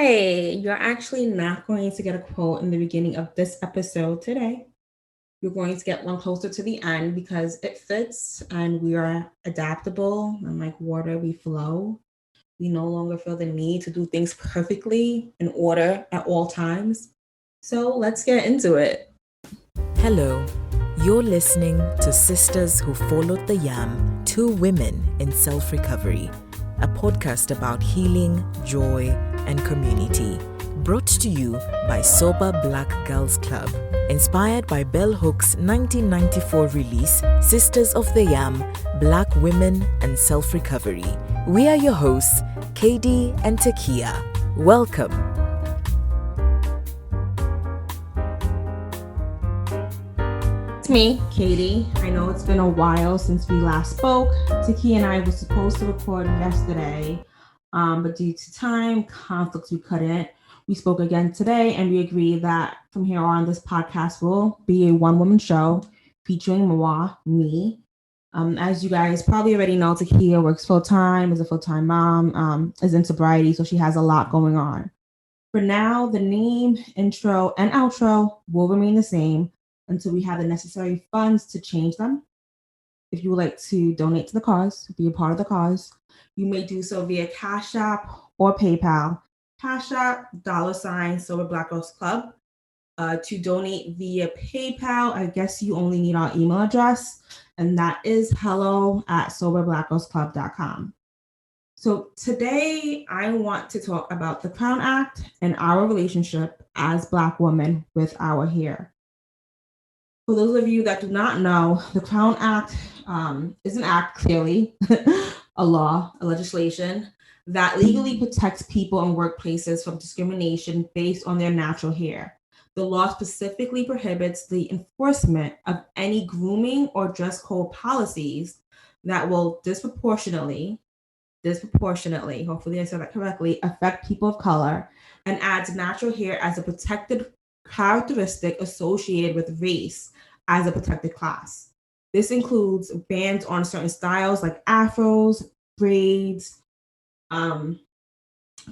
Hi, you're actually not going to get a quote in the beginning of this episode today. You're going to get one closer to the end because it fits and we are adaptable and like water, we flow. We no longer feel the need to do things perfectly in order at all times. So let's get into it. Hello, you're listening to Sisters Who Followed the Yam, Two Women in Self Recovery, a podcast about healing, joy, and community. Brought to you by Sober Black Girls Club. Inspired by Bell Hooks' 1994 release, Sisters of the Yam, Black Women and Self Recovery. We are your hosts, Khadi and Takia. Welcome. It's me, Katie. I know it's been a while since we last spoke. Taki and I were supposed to record yesterday, but due to time conflicts, we couldn't. We spoke again today, and we agreed that from here on, this podcast will be a one-woman show featuring me. As you guys probably already know, Takia works full-time, is a full-time mom, is in sobriety, so she has a lot going on. For now, the name, intro, and outro will remain the same until we have the necessary funds to change them. If you would like to donate to the cause, be a part of the cause, you may do so via Cash App or PayPal. Cash App, $Sober Black Girls Club. To donate via PayPal, I guess you only need our email address, and that is hello@soberblackgirlsclub.com. So today I want to talk about the Crown Act and our relationship as Black women with our hair. For those of you that do not know, the Crown Act is an act, clearly, a law, a legislation that legally protects people in workplaces from discrimination based on their natural hair. The law specifically prohibits the enforcement of any grooming or dress code policies that will disproportionately, hopefully I said that correctly, affect people of color and adds natural hair as a protected characteristic associated with race as a protected class. This includes bans on certain styles like afros, braids,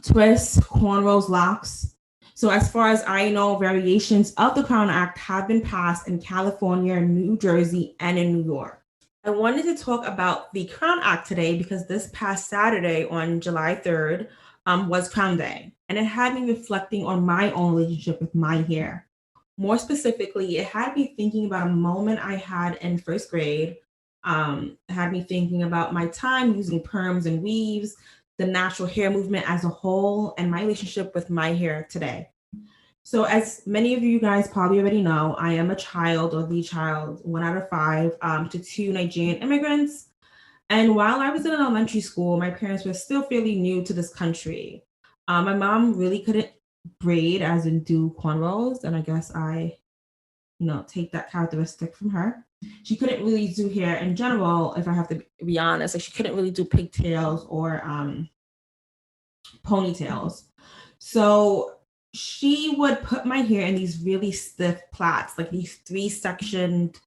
twists, cornrows, locks. So as far as I know, variations of the Crown Act have been passed in California, New Jersey, and in New York. I wanted to talk about the Crown Act today because this past Saturday on July 3rd was Crown Day, and it had me reflecting on my own relationship with my hair. More specifically, it had me thinking about a moment I had in first grade. It had me thinking about my time using perms and weaves, the natural hair movement as a whole, and my relationship with my hair today. So, as many of you guys probably already know, I am a child or the child, 1 out of 5, to 2 Nigerian immigrants. And while I was in elementary school, my parents were still fairly new to this country. My mom really couldn't braid, as in do cornrows, and I guess I, take that characteristic from her. She couldn't really do hair in general, if I have to be honest. Like she couldn't really do pigtails or ponytails. So she would put my hair in these really stiff plaits, like these 3-sectioned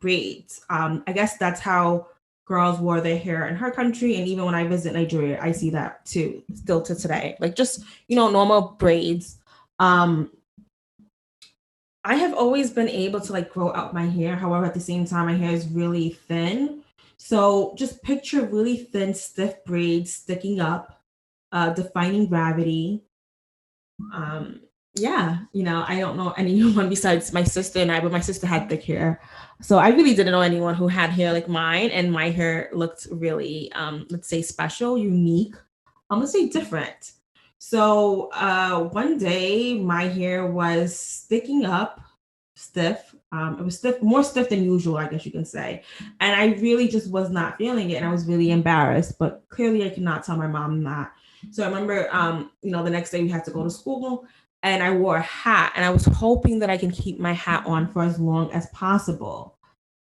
braids. I guess that's how girls wore their hair in her country. And even when I visit Nigeria, I see that too, still to today. Like just, normal braids. I have always been able to like grow out my hair. However, at the same time, my hair is really thin. So just picture really thin, stiff braids sticking up, defining gravity. I don't know anyone besides my sister and I, but my sister had thick hair. So I really didn't know anyone who had hair like mine, and my hair looked really, let's say special, unique. I'm gonna say different. So one day my hair was sticking up, stiff. It was stiff, more stiff than usual, I guess you can say. And I really just was not feeling it, and I was really embarrassed. But clearly, I could not tell my mom that. So I remember, the next day we had to go to school, and I wore a hat, and I was hoping that I can keep my hat on for as long as possible.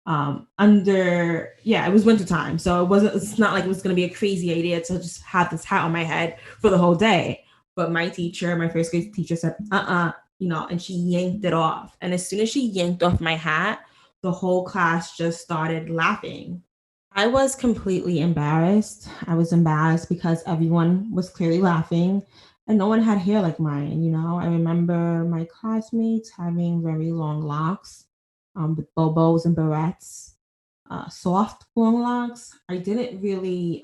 It was wintertime, so it's not like it was going to be a crazy idea to just have this hat on my head for the whole day. But my first grade teacher said, and she yanked it off. And as soon as she yanked off my hat, the whole class just started laughing. I was completely embarrassed. I was embarrassed because everyone was clearly laughing. And no one had hair like mine, you know. I remember my classmates having very long locks, with bobos and barrettes, soft long locks. I didn't really,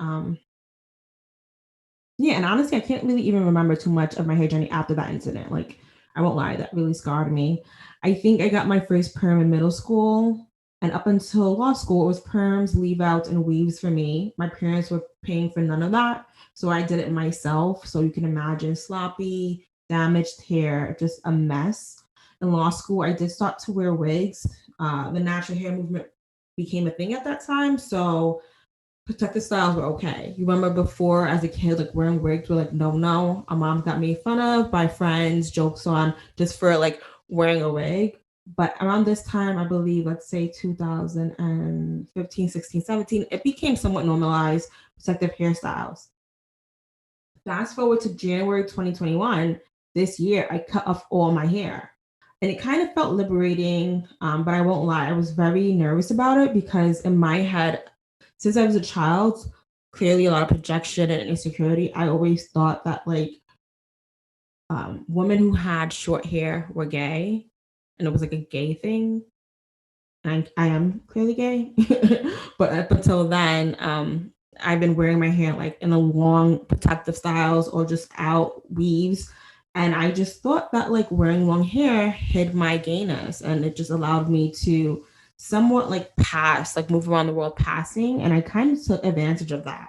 yeah, and honestly, I can't really even remember too much of my hair journey after that incident. Like, I won't lie, that really scarred me. I think I got my first perm in middle school, and up until law school, it was perms, leave outs, and weaves for me. My parents were paying for none of that, so I did it myself. So you can imagine sloppy, damaged hair, just a mess. In law school, I did start to wear wigs. The natural hair movement became a thing at that time, so protective styles were okay. You remember before as a kid, like wearing wigs were like no no. Our mom got made fun of by friends, jokes on just for like wearing a wig. But around this time, I believe, let's say 2015, 16, 17, it became somewhat normalized protective hairstyles. Fast forward to January 2021, this year, I cut off all my hair. And it kind of felt liberating, but I won't lie, I was very nervous about it because in my head, since I was a child, clearly a lot of projection and insecurity. I always thought that like women who had short hair were gay, and it was like a gay thing. And I am clearly gay, but up until then, I've been wearing my hair like in a long protective styles or just out weaves. And I just thought that like wearing long hair hid my gayness and it just allowed me to somewhat like pass, like move around the world passing. And I kind of took advantage of that.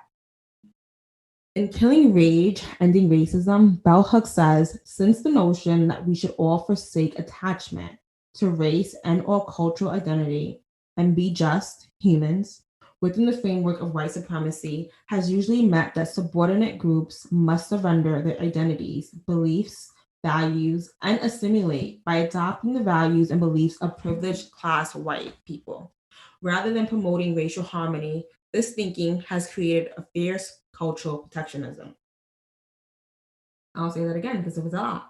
In Killing Rage, Ending Racism, Bell Hooks says, since the notion that we should all forsake attachment to race and or cultural identity and be just humans within the framework of white supremacy has usually meant that subordinate groups must surrender their identities, beliefs, values, and assimilate by adopting the values and beliefs of privileged class white people. Rather than promoting racial harmony, this thinking has created a fierce cultural protectionism. I'll say that again because it was a lot.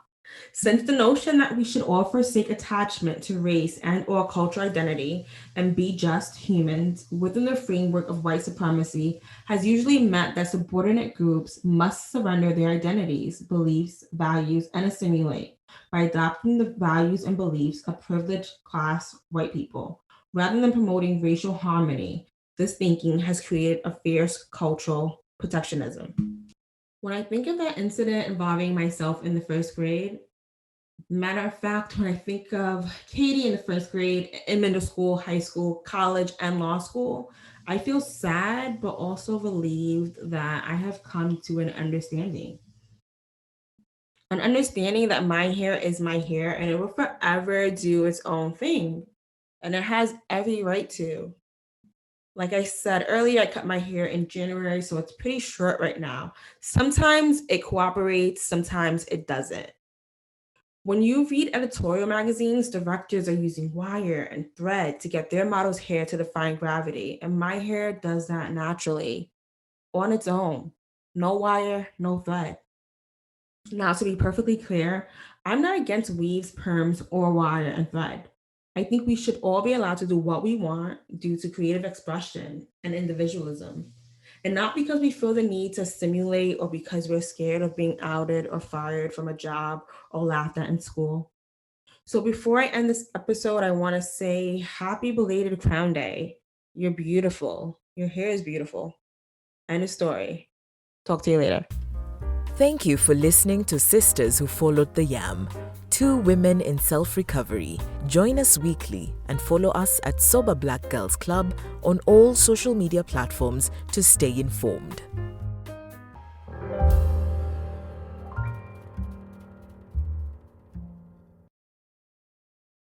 Since the notion that we should all forsake attachment to race and or cultural identity and be just humans within the framework of white supremacy has usually meant that subordinate groups must surrender their identities, beliefs, values, and assimilate by adopting the values and beliefs of privileged class white people. Rather than promoting racial harmony, this thinking has created a fierce cultural protectionism. When I think of that incident involving myself in the first grade, matter of fact, when I think of Katie in the first grade, in middle school, high school, college, and law school, I feel sad, but also relieved that I have come to an understanding that my hair is my hair and it will forever do its own thing. And it has every right to. Like I said earlier, I cut my hair in January, so it's pretty short right now. Sometimes it cooperates, sometimes it doesn't. When you read editorial magazines, directors are using wire and thread to get their model's hair to defy gravity, and my hair does that naturally on its own. No wire, no thread. Now, to be perfectly clear, I'm not against weaves, perms, or wire and thread. I think we should all be allowed to do what we want due to creative expression and individualism. And not because we feel the need to simulate or because we're scared of being outed or fired from a job or laughed at in school. So before I end this episode, I want to say happy belated Crown Day. You're beautiful. Your hair is beautiful. End of story. Talk to you later. Thank you for listening to Sisters Who Followed the Yam, two women in self-recovery. Join us weekly and follow us at Sober Black Girls Club on all social media platforms to stay informed.